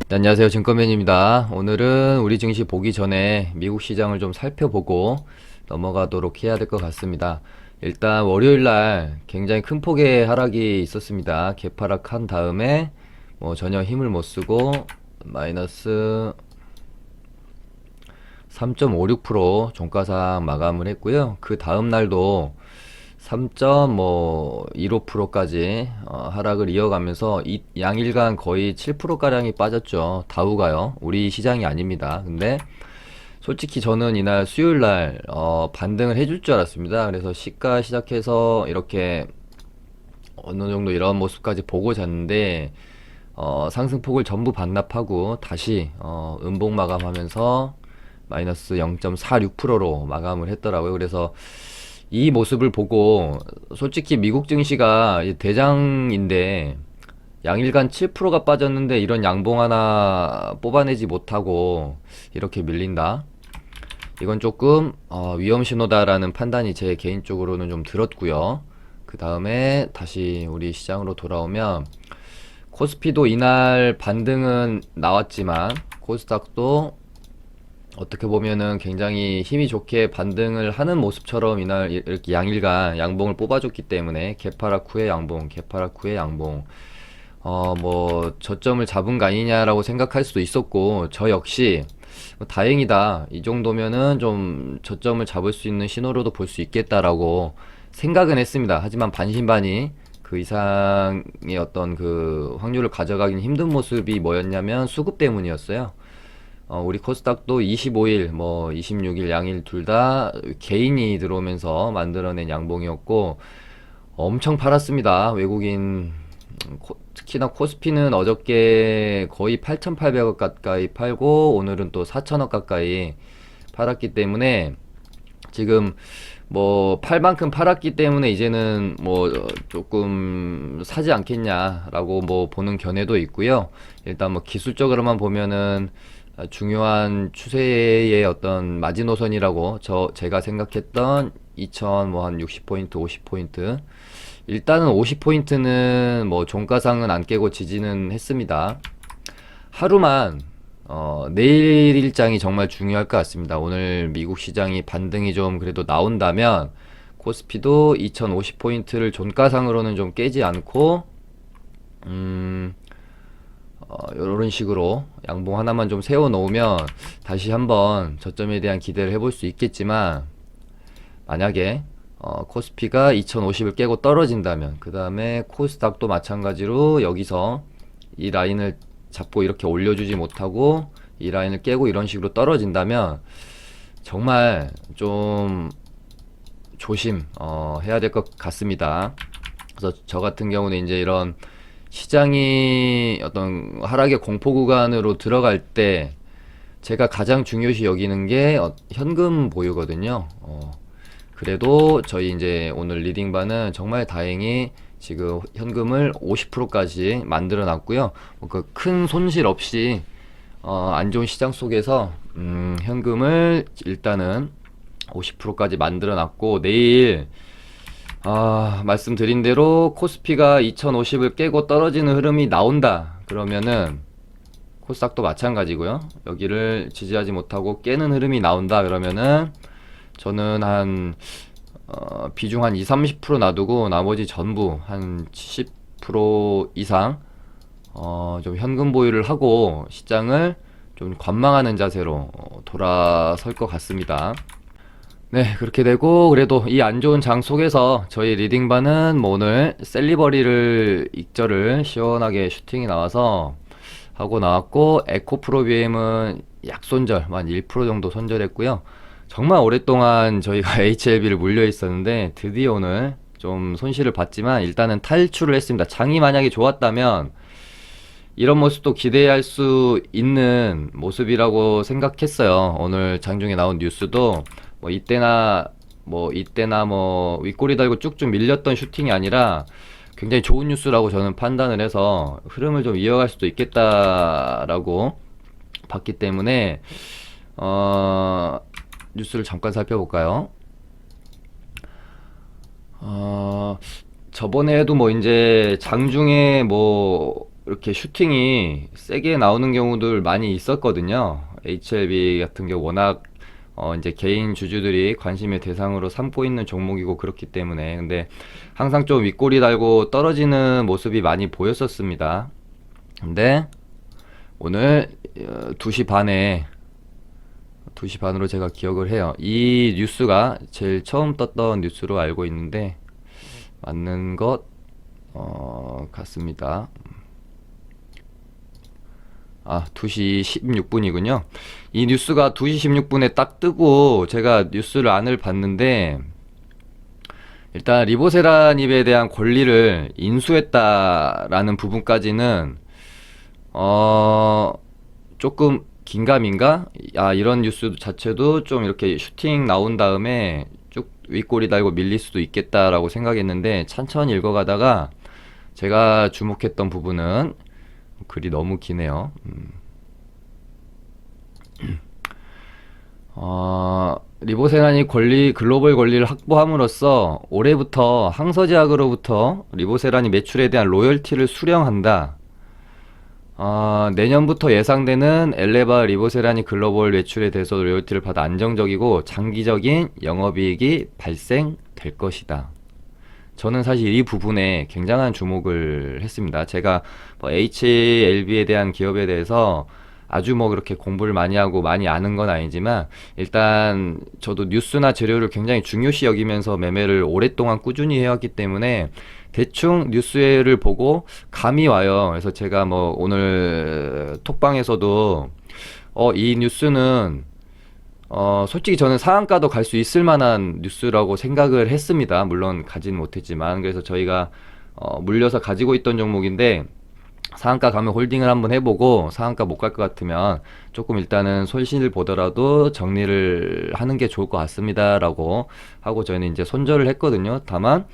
네, 안녕하세요. 증권맨입니다. 오늘은 우리 증시 보기 전에 미국 시장을 좀 살펴보고 넘어가도록 해야 될 것 같습니다. 일단 월요일 날 굉장히 큰 폭의 하락이 있었습니다. 개파락한 다음에 뭐 전혀 힘을 못 쓰고 마이너스 3.56% 종가상 마감을 했고요. 그 다음 날도 3.15%까지 하락을 이어가면서 이 양일간 거의 7%가량이 빠졌죠. 다우가요. 우리 시장이 아닙니다. 근데 솔직히 저는 이날 수요일날 반등을 해줄 줄 알았습니다. 그래서 시가 시작해서 이렇게 어느 정도 이런 모습까지 보고 잤는데 상승폭을 전부 반납하고 다시 음봉 마감하면서 마이너스 0.46%로 마감을 했더라고요. 그래서 이 모습을 보고 솔직히 미국 증시가 대장인데 양일간 7%가 빠졌는데 이런 양봉 하나 뽑아내지 못하고 이렇게 밀린다. 이건 조금 위험 신호다라는 판단이 제 개인적으로는 좀 들었고요. 그 다음에 다시 우리 시장으로 돌아오면 코스피도 이날 반등은 나왔지만 코스닥도 어떻게 보면은 굉장히 힘이 좋게 반등을 하는 모습처럼 이날 이렇게 양일간 양봉을 뽑아줬기 때문에 개파락 후에 양봉, 개파락 후에 양봉, 뭐 저점을 잡은 거 아니냐라고 생각할 수도 있었고, 저 역시 뭐 다행이다, 이 정도면은 좀 저점을 잡을 수 있는 신호로도 볼 수 있겠다라고 생각은 했습니다. 하지만 반신반의, 그 이상의 어떤 그 확률을 가져가긴 힘든 모습이 뭐였냐면 수급 때문이었어요. 우리 코스닥도 25일, 뭐 26일 양일 둘 다 개인이 들어오면서 만들어낸 양봉이었고 엄청 팔았습니다. 외국인 특히나 코스피는 어저께 거의 8,800억 가까이 팔고 오늘은 또 4,000억 가까이 팔았기 때문에 지금 뭐 팔 만큼 팔았기 때문에 이제는 뭐 조금 사지 않겠냐라고 뭐 보는 견해도 있고요. 일단 뭐 기술적으로만 보면은 중요한 추세의 어떤 마지노선이라고 제가 생각했던 2000 뭐 한 60포인트 50포인트, 일단은 50포인트는 뭐 종가상은 안 깨고 지지는 했습니다. 하루만 내일 일장이 정말 중요할 것 같습니다. 오늘 미국 시장이 반등이 좀 그래도 나온다면 코스피도 2050포인트를 종가상으로는 좀 깨지 않고 이런 식으로 양봉 하나만 좀 세워 놓으면 다시 한번 저점에 대한 기대를 해볼 수 있겠지만, 만약에 코스피가 2050을 깨고 떨어진다면, 그 다음에 코스닥도 마찬가지로 여기서 이 라인을 잡고 이렇게 올려주지 못하고 이 라인을 깨고 이런 식으로 떨어진다면 정말 좀 조심 해야 될 것 같습니다. 그래서 저 같은 경우는 이제 이런 시장이 어떤 하락의 공포 구간으로 들어갈 때 제가 가장 중요시 여기는 게 현금 보유거든요. 그래도 저희 이제 오늘 리딩반은 정말 다행히 지금 현금을 50%까지 만들어 놨고요. 그 큰 손실 없이 안 좋은 시장 속에서 현금을 일단은 50%까지 만들어 놨고, 내일 말씀드린 대로 코스피가 2050을 깨고 떨어지는 흐름이 나온다 그러면은 코스닥도 마찬가지고요. 여기를 지지하지 못하고 깨는 흐름이 나온다 그러면은 저는 한 비중 한 2-30% 놔두고 나머지 전부 한 70% 이상 좀 현금 보유를 하고 시장을 좀 관망하는 자세로 돌아설 것 같습니다. 네, 그렇게 되고, 그래도 이 안 좋은 장 속에서 저희 리딩반은 뭐 오늘 셀리버리를 익절을 시원하게 슈팅이 나와서 하고 나왔고, 에코프로 BM은 약 손절, 한 1% 정도 손절했고요. 정말 오랫동안 저희가 HLB를 물려 있었는데 드디어 오늘 좀 손실을 봤지만 일단은 탈출을 했습니다. 장이 만약에 좋았다면 이런 모습도 기대할 수 있는 모습이라고 생각했어요. 오늘 장중에 나온 뉴스도 이때나 윗꼬리 달고 쭉쭉 밀렸던 슈팅이 아니라 굉장히 좋은 뉴스라고 저는 판단을 해서 흐름을 좀 이어갈 수도 있겠다라고 봤기 때문에 뉴스를 잠깐 살펴볼까요? 저번에도 뭐 이제 장중에 뭐 이렇게 슈팅이 세게 나오는 경우들 많이 있었거든요. HLB 같은 경우 워낙 이제 개인 주주들이 관심의 대상으로 삼고 있는 종목이고 그렇기 때문에. 근데 항상 좀 윗꼬리 달고 떨어지는 모습이 많이 보였었습니다. 근데 오늘 2시 반에 2시 반으로 제가 기억을 해요. 이 뉴스가 제일 처음 떴던 뉴스로 알고 있는데 맞는 것 같습니다. 2시 16분이군요. 이 뉴스가 2시 16분에 딱 뜨고 제가 뉴스를 안을 봤는데, 일단 리보세라님에 대한 권리를 인수했다라는 부분까지는 조금 긴가민가? 이런 뉴스 자체도 좀 이렇게 슈팅 나온 다음에 쭉 윗꼬리 달고 밀릴 수도 있겠다라고 생각했는데, 천천히 읽어가다가 제가 주목했던 부분은, 글이 너무 기네요. 리보세란이 글로벌 권리를 확보함으로써 올해부터 항서제약으로부터 리보세란이 매출에 대한 로열티를 수령한다. 내년부터 예상되는 엘레바 리보세란이 글로벌 매출에 대해서 로열티를 받아 안정적이고 장기적인 영업이익이 발생될 것이다. 저는 사실 이 부분에 굉장한 주목을 했습니다. 제가 HLB에 대한 기업에 대해서 아주 그렇게 공부를 많이 하고 많이 아는 건 아니지만, 일단 저도 뉴스나 재료를 굉장히 중요시 여기면서 매매를 오랫동안 꾸준히 해왔기 때문에 대충 뉴스를 보고 감이 와요. 그래서 제가 오늘 톡방에서도 이 뉴스는 솔직히 저는 상한가도 갈 수 있을 만한 뉴스라고 생각을 했습니다. 물론 가진 못했지만. 그래서 저희가 물려서 가지고 있던 종목인데, 상한가 가면 홀딩을 한번 해보고 상한가 못 갈 것 같으면 조금 일단은 손실을 보더라도 정리를 하는 게 좋을 것 같습니다 라고 하고 저희는 이제 손절을 했거든요. 다만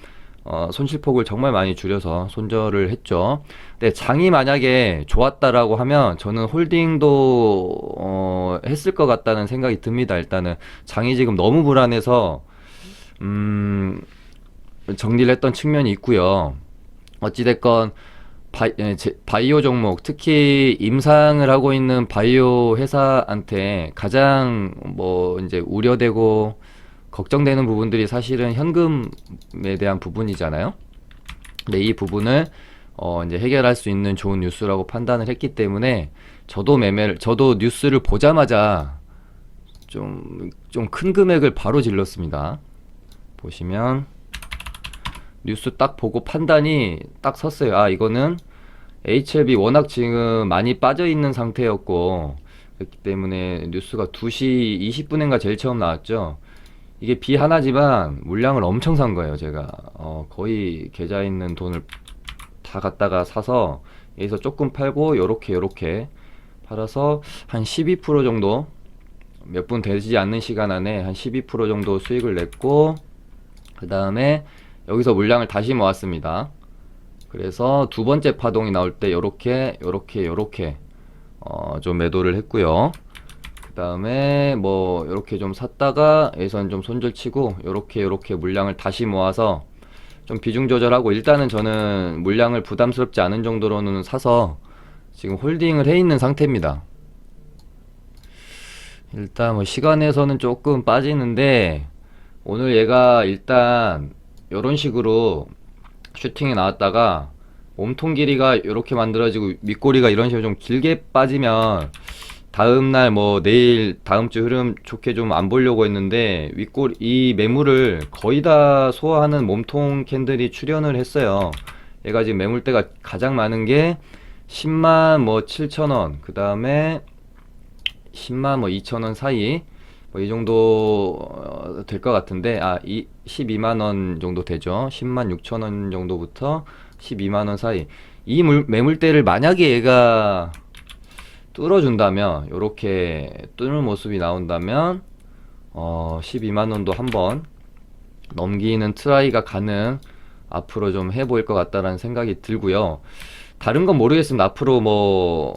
손실폭을 정말 많이 줄여서 손절을 했죠. 근데 장이 만약에 좋았다라고 하면 저는 홀딩도 했을 것 같다는 생각이 듭니다. 일단은 장이 지금 너무 불안해서 정리를 했던 측면이 있고요. 어찌됐건 바이오 종목, 특히 임상을 하고 있는 바이오 회사한테 가장 이제 우려되고 걱정되는 부분들이 사실은 현금에 대한 부분이잖아요. 근데 이 부분을 이제 해결할 수 있는 좋은 뉴스라고 판단을 했기 때문에 저도 뉴스를 보자마자 좀 큰 금액을 바로 질렀습니다. 보시면 뉴스 딱 보고 판단이 딱 섰어요. 이거는 HLB 워낙 지금 많이 빠져 있는 상태였고, 그렇기 때문에 뉴스가 2시 20분인가 제일 처음 나왔죠. 이게 비 하나지만 물량을 엄청 산 거예요. 제가 거의 계좌에 있는 돈을 다 갖다가 사서 여기서 조금 팔고 요렇게 팔아서 한 12% 정도, 몇 분 되지 않는 시간 안에 한 12% 정도 수익을 냈고, 그 다음에 여기서 물량을 다시 모았습니다. 그래서 두 번째 파동이 나올 때 요렇게 좀 매도를 했고요. 그 다음에 요렇게 좀 샀다가 여기서는 좀 손절치고 요렇게 물량을 다시 모아서 좀 비중 조절하고, 일단은 저는 물량을 부담스럽지 않은 정도로는 사서 지금 홀딩을 해 있는 상태입니다. 일단 시간에서는 조금 빠지는데, 오늘 얘가 일단 요런 식으로 슈팅이 나왔다가 몸통 길이가 이렇게 만들어지고 윗꼬리가 이런 식으로 좀 길게 빠지면 다음날 내일 다음주 흐름 좋게 좀 안 보려고 했는데, 윗꼬리 이 매물을 거의 다 소화하는 몸통 캔들이 출현을 했어요. 얘가 지금 매물대가 가장 많은 게 10만 7천원, 그 다음에 10만 2천원 사이, 이 정도 될 것 같은데, 12만원 정도 되죠. 10만 6천원 정도부터 12만원 사이. 이 매물대를 만약에 얘가 뚫어준다면, 요렇게 뚫는 모습이 나온다면 12만원도 한번 넘기는 트라이가 앞으로 좀 해보일 것 같다라는 생각이 들고요. 다른 건 모르겠습니다. 앞으로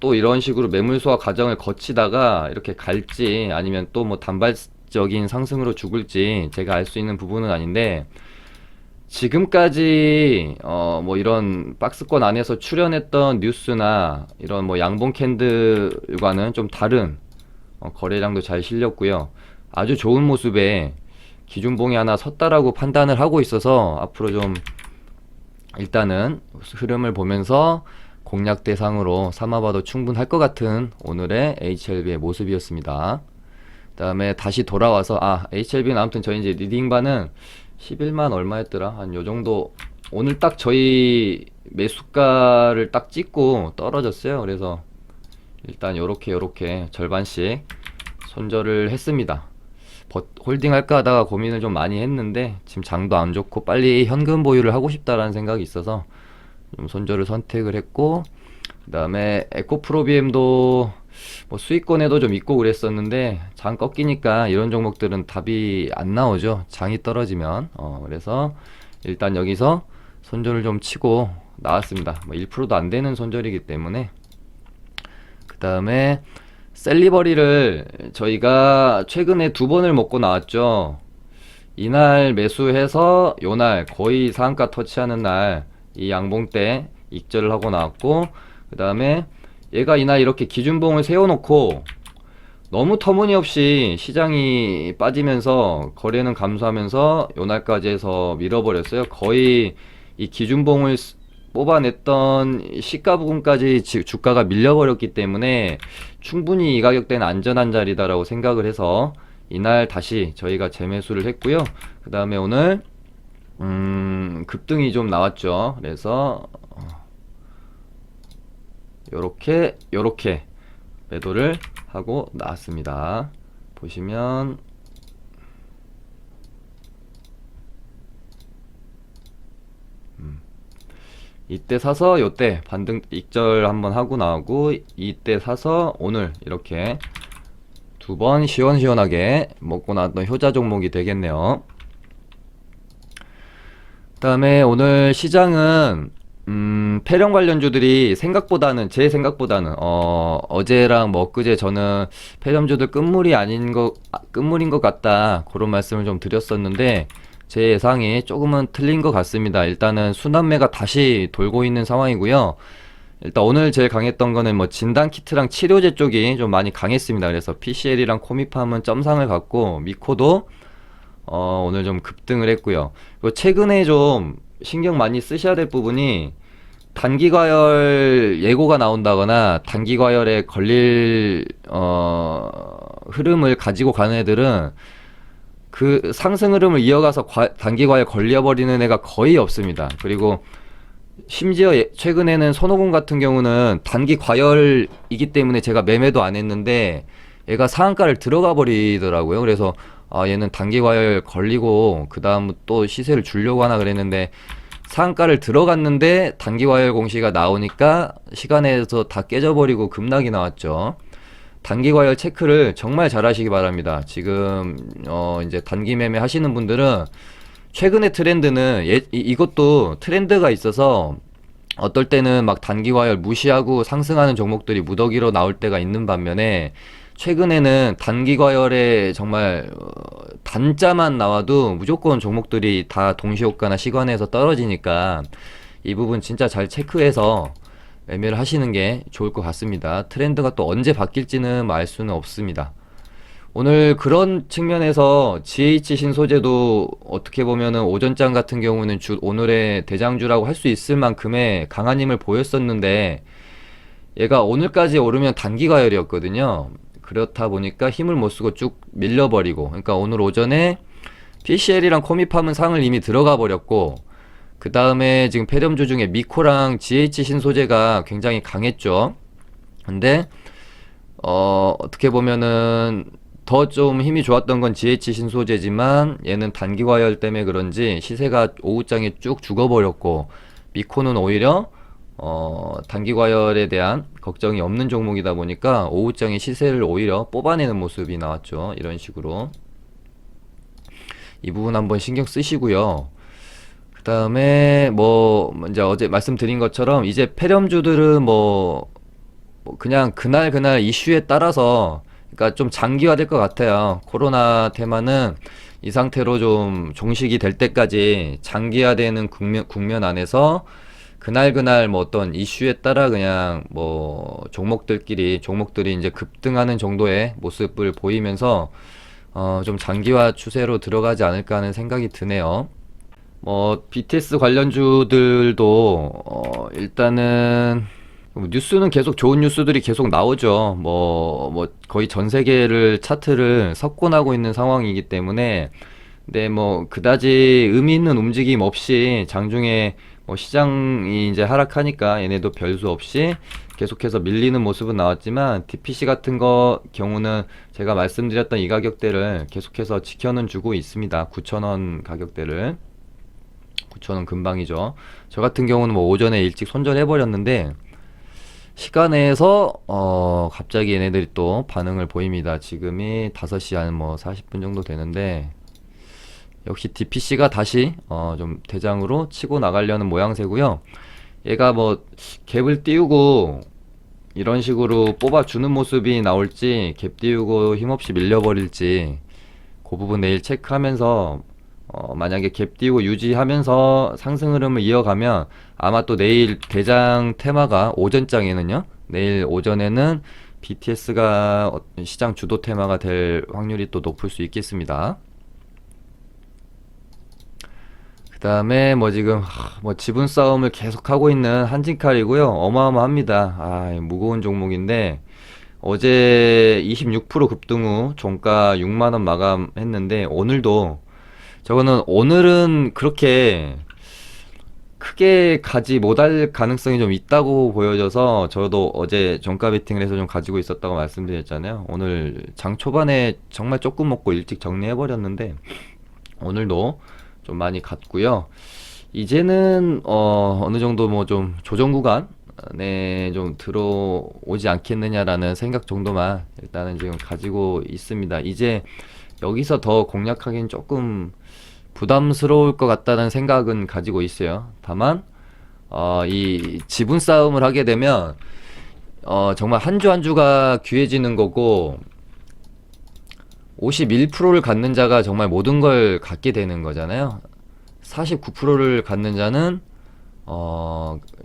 또 이런 식으로 매물 소화 과정을 거치다가 이렇게 갈지, 아니면 또 단발적인 상승으로 죽을지 제가 알 수 있는 부분은 아닌데, 지금까지 뭐 이런 박스권 안에서 출현했던 뉴스나 이런 뭐 양봉 캔들과는 좀 다른 거래량도 잘 실렸고요. 아주 좋은 모습에 기준봉이 하나 섰다라고 판단을 하고 있어서 앞으로 좀 일단은 흐름을 보면서 공략 대상으로 삼아봐도 충분할 것 같은 오늘의 HLB의 모습이었습니다. 그 다음에 다시 돌아와서 HLB는 아무튼 저희 이제 리딩바는 11만 얼마였더라? 한 요정도 오늘 딱 저희 매수가를 딱 찍고 떨어졌어요. 그래서 일단 요렇게 절반씩 손절을 했습니다. 홀딩 할까 하다가 고민을 좀 많이 했는데 지금 장도 안 좋고 빨리 현금 보유를 하고 싶다라는 생각이 있어서 좀 손절을 선택을 했고, 그 다음에 에코프로비엠도 뭐 수익권에도 좀 있고 그랬었는데 장 꺾이니까 이런 종목들은 답이 안 나오죠. 장이 떨어지면. 그래서 일단 여기서 손절을 좀 치고 나왔습니다. 뭐 1%도 안 되는 손절이기 때문에. 그 다음에 셀리버리를 저희가 최근에 2번을 먹고 나왔죠. 이날 매수해서 요날 거의 상한가 터치하는 날 이 양봉 때 익절을 하고 나왔고, 그 다음에 얘가 이날 이렇게 기준봉을 세워놓고 너무 터무니없이 시장이 빠지면서 거래는 감소하면서 요날까지 해서 밀어버렸어요. 거의 이 기준봉을 뽑아냈던 시가 부분까지 주가가 밀려버렸기 때문에 충분히 이 가격대는 안전한 자리다라고 생각을 해서 이날 다시 저희가 재매수를 했고요. 그 다음에 오늘 급등이 좀 나왔죠. 그래서 요렇게 매도를 하고 나왔습니다. 보시면 이때 사서 요때 반등 익절 한번 하고 나오고, 이때 사서 오늘 이렇게 2번 시원시원하게 먹고 나왔던 효자 종목이 되겠네요. 그 다음에 오늘 시장은 폐렴 관련주들이 제 생각보다는 어제랑 뭐 엊그제 저는 폐렴주들 끝물인 것 같다, 그런 말씀을 좀 드렸었는데 제 예상이 조금은 틀린 것 같습니다. 일단은 순환매가 다시 돌고 있는 상황이고요. 일단 오늘 제일 강했던 거는 뭐 진단키트랑 치료제 쪽이 좀 많이 강했습니다. 그래서 PCL이랑 코미팜은 점상을 갖고, 미코도 오늘 좀 급등을 했고요. 그리고 최근에 좀 신경 많이 쓰셔야 될 부분이, 단기과열 예고가 나온다거나 단기과열에 걸릴 흐름을 가지고 가는 애들은 그 상승 흐름을 이어가서 단기과열 걸려버리는 애가 거의 없습니다. 그리고 심지어 최근에는 손오공 같은 경우는 단기과열이기 때문에 제가 매매도 안 했는데 얘가 상한가를 들어가 버리더라고요. 그래서 얘는 단기과열 걸리고 그 다음 또 시세를 주려고 하나 그랬는데, 상한가를 들어갔는데 단기과열 공시가 나오니까 시간에서 다 깨져버리고 급락이 나왔죠. 단기과열 체크를 정말 잘 하시기 바랍니다. 지금 이제 단기 매매 하시는 분들은 최근의 트렌드는 이것도 트렌드가 있어서 어떨 때는 막 단기과열 무시하고 상승하는 종목들이 무더기로 나올 때가 있는 반면에, 최근에는 단기과열에 정말 단자만 나와도 무조건 종목들이 다 동시효과나 시간에서 떨어지니까 이 부분 진짜 잘 체크해서 매매를 하시는 게 좋을 것 같습니다. 트렌드가 또 언제 바뀔지는 알 수는 없습니다. 오늘 그런 측면에서 GH 신소재도 어떻게 보면은 오전장 같은 경우는 오늘의 대장주라고 할 수 있을 만큼의 강한 힘을 보였었는데, 얘가 오늘까지 오르면 단기과열이었거든요. 그렇다 보니까 힘을 못 쓰고 쭉 밀려버리고, 그러니까 오늘 오전에 PCL이랑 코미팜은 상을 이미 들어가 버렸고, 그 다음에 지금 폐렴주 중에 미코랑 GH 신소재가 굉장히 강했죠. 근데 어떻게 보면은 더 좀 힘이 좋았던 건 GH 신소재지만 얘는 단기과열 때문에 그런지 시세가 오후장에 쭉 죽어버렸고, 미코는 오히려 단기과열에 대한 걱정이 없는 종목이다 보니까 오후장에 시세를 오히려 뽑아내는 모습이 나왔죠. 이런 식으로 이 부분 한번 신경 쓰시고요. 그 다음에 뭐 이제 어제 말씀드린 것처럼 이제 폐렴주들은 뭐 그냥 그날 이슈에 따라서, 그러니까 좀 장기화될 것 같아요. 코로나 테마는 이 상태로 좀 종식이 될 때까지 장기화되는 국면 안에서 그날 뭐 어떤 이슈에 따라 그냥 뭐 종목들이 이제 급등하는 정도의 모습을 보이면서 좀 장기화 추세로 들어가지 않을까 하는 생각이 드네요. 뭐 BTS 관련주들도 일단은 뉴스는 계속 좋은 뉴스들이 계속 나오죠. 뭐 거의 전 세계를 차트를 석권하고 있는 상황이기 때문에 근데 뭐 그다지 의미 있는 움직임 없이 장중에 뭐 시장이 이제 하락하니까 얘네도 별수 없이 계속해서 밀리는 모습은 나왔지만 DPC 같은 거 경우는 제가 말씀드렸던 이 가격대를 계속해서 지켜는 주고 있습니다. 9,000원 가격대를. 9,000원 금방이죠. 저 같은 경우는 뭐 오전에 일찍 손절해 버렸는데 시간에서 갑자기 얘네들이 또 반응을 보입니다. 지금이 5시 한 뭐 40분 정도 되는데 역시 DPC가 다시 좀 대장으로 치고 나가려는 모양새고요. 얘가 뭐 갭을 띄우고 이런 식으로 뽑아주는 모습이 나올지 갭 띄우고 힘없이 밀려버릴지 그 부분 내일 체크하면서 만약에 갭 띄우고 유지하면서 상승 흐름을 이어가면 아마 또 내일 대장 테마가 오전장에는요. 내일 오전에는 BTS가 시장 주도 테마가 될 확률이 또 높을 수 있겠습니다. 그 다음에 뭐 지금 뭐 지분 싸움을 계속하고 있는 한진칼이고요. 어마어마합니다. 무거운 종목인데 어제 26% 급등 후 종가 6만원 마감했는데 오늘도 저거는 오늘은 그렇게 크게 가지 못할 가능성이 좀 있다고 보여져서 저도 어제 종가 베팅을 해서 좀 가지고 있었다고 말씀드렸잖아요. 오늘 장 초반에 정말 조금 먹고 일찍 정리해버렸는데 오늘도 좀 많이 갔고요. 이제는 어느 정도 뭐 좀 조정 구간에 좀 들어오지 않겠느냐라는 생각 정도만 일단은 지금 가지고 있습니다. 이제 여기서 더 공략하기는 조금 부담스러울 것 같다는 생각은 가지고 있어요. 다만 이 지분 싸움을 하게 되면 정말 한 주 한 주가 귀해지는 거고 51%를 갖는 자가 정말 모든 걸 갖게 되는 거잖아요. 49%를 갖는 자는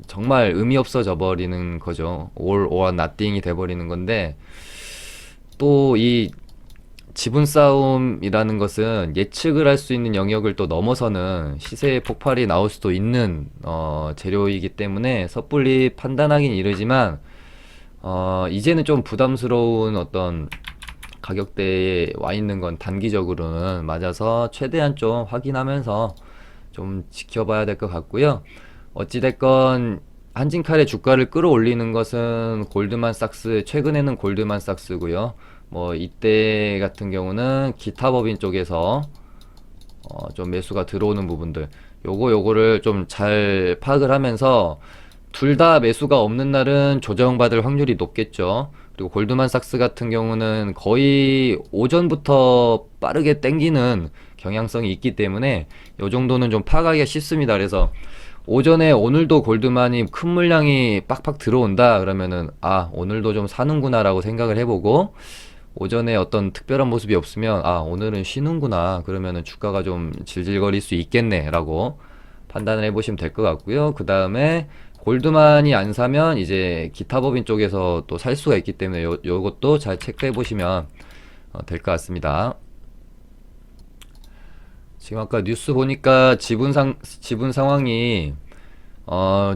정말 의미 없어져 버리는 거죠. all or nothing이 돼 버리는 건데 또 이 지분 싸움이라는 것은 예측을 할 수 있는 영역을 또 넘어서는 시세의 폭발이 나올 수도 있는 재료이기 때문에 섣불리 판단하긴 이르지만 이제는 좀 부담스러운 어떤 가격대에 와 있는 건 단기적으로는 맞아서 최대한 좀 확인하면서 좀 지켜봐야 될 것 같고요. 어찌됐건 한진칼의 주가를 끌어올리는 것은 골드만삭스, 최근에는 골드만삭스고요. 뭐 이때 같은 경우는 기타 법인 쪽에서 좀 매수가 들어오는 부분들 요거를 좀 잘 파악을 하면서 둘 다 매수가 없는 날은 조정받을 확률이 높겠죠. 그리고 골드만삭스 같은 경우는 거의 오전부터 빠르게 땡기는 경향성이 있기 때문에 요 정도는 좀 파악하기가 쉽습니다. 그래서 오전에 오늘도 골드만이 큰 물량이 빡빡 들어온다 그러면은 오늘도 좀 사는구나 라고 생각을 해보고 오전에 어떤 특별한 모습이 없으면 오늘은 쉬는구나 그러면은 주가가 좀 질질거릴 수 있겠네 라고 판단을 해보시면 될 것 같고요. 그 다음에 골드만이 안 사면 이제 기타 법인 쪽에서 또 살 수가 있기 때문에 요것도 잘 체크해 보시면 될 것 같습니다. 지금 아까 뉴스 보니까 지분 상황이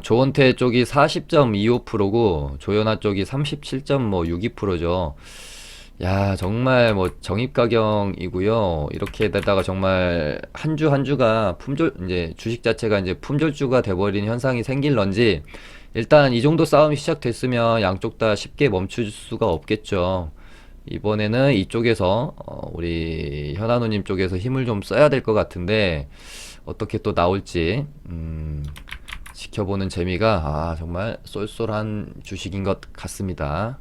조원태 쪽이 40.25%고 조연아 쪽이 37.62%죠. 야, 정말 뭐 정입가경이고요. 이렇게 되다가 정말 한 주 한 주가 이제 주식 자체가 이제 품절주가 돼버리는 현상이 생길런지 일단 이 정도 싸움이 시작됐으면 양쪽 다 쉽게 멈출 수가 없겠죠. 이번에는 이쪽에서 우리 현아누님 쪽에서 힘을 좀 써야 될 것 같은데 어떻게 또 나올지 지켜보는 재미가 정말 쏠쏠한 주식인 것 같습니다.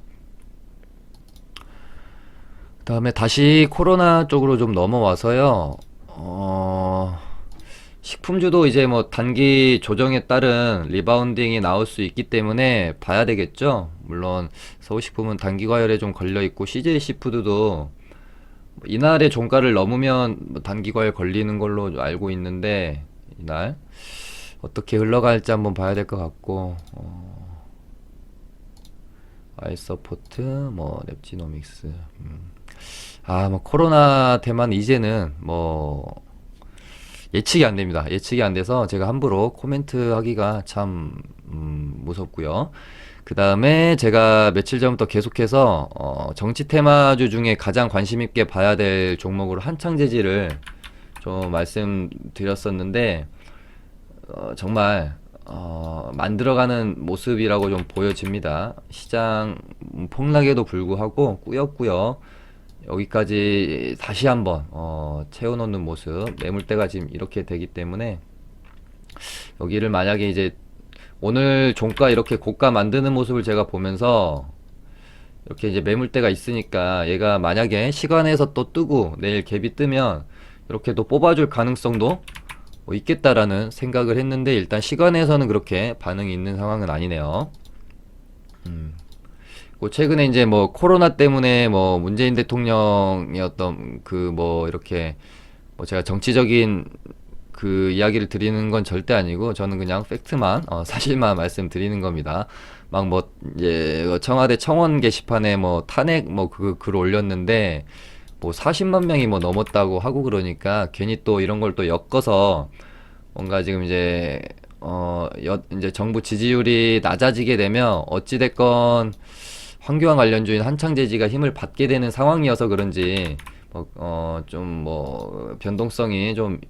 그 다음에 다시 코로나 쪽으로 좀 넘어와서요. 식품주도 이제 뭐 단기 조정에 따른 리바운딩이 나올 수 있기 때문에 봐야 되겠죠. 물론 서울식품은 단기 과열에 좀 걸려 있고 CJ 시푸드도 이날의 종가를 넘으면 뭐 단기과에 걸리는 걸로 알고 있는데 이날 어떻게 흘러갈지 한번 봐야 될 것 같고 아이서포트 뭐 랩지노믹스 뭐 코로나 대만 이제는 뭐 예측이 안 됩니다. 예측이 안 돼서 제가 함부로 코멘트 하기가 참 무섭고요. 그 다음에 제가 며칠 전부터 계속해서 정치 테마주 중에 가장 관심 있게 봐야 될 종목으로 한창재지를 좀 말씀드렸었는데 정말 만들어가는 모습이라고 좀 보여집니다. 시장 폭락에도 불구하고 꾸역꾸역 여기까지 다시 한번 채워놓는 모습, 매물대가 지금 이렇게 되기 때문에 여기를 만약에 이제 오늘 종가 이렇게 고가 만드는 모습을 제가 보면서 이렇게 이제 매물대가 있으니까 얘가 만약에 시간에서 또 뜨고 내일 갭이 뜨면 이렇게 또 뽑아줄 가능성도 있겠다라는 생각을 했는데 일단 시간에서는 그렇게 반응이 있는 상황은 아니네요. 뭐 최근에 이제 뭐 코로나 때문에 뭐 문재인 대통령의 어떤 그 뭐 이렇게 뭐 제가 정치적인 그 이야기를 드리는 건 절대 아니고 저는 그냥 팩트만 사실만 말씀드리는 겁니다. 막 뭐 이제 청와대 청원 게시판에 뭐 탄핵 뭐 그 글 올렸는데 뭐 40만 명이 뭐 넘었다고 하고 그러니까 괜히 또 이런 걸 또 엮어서 뭔가 지금 이제 이제 정부 지지율이 낮아지게 되면 어찌 됐건 황교안 관련주인 한창재지가 힘을 받게 되는 상황이어서 그런지 좀 뭐 변동성이 좀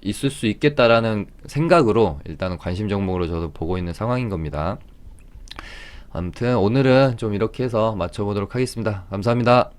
있을 수 있겠다라는 생각으로 일단은 관심 종목으로 저도 보고 있는 상황인 겁니다. 아무튼 오늘은 좀 이렇게 해서 마쳐보도록 하겠습니다. 감사합니다.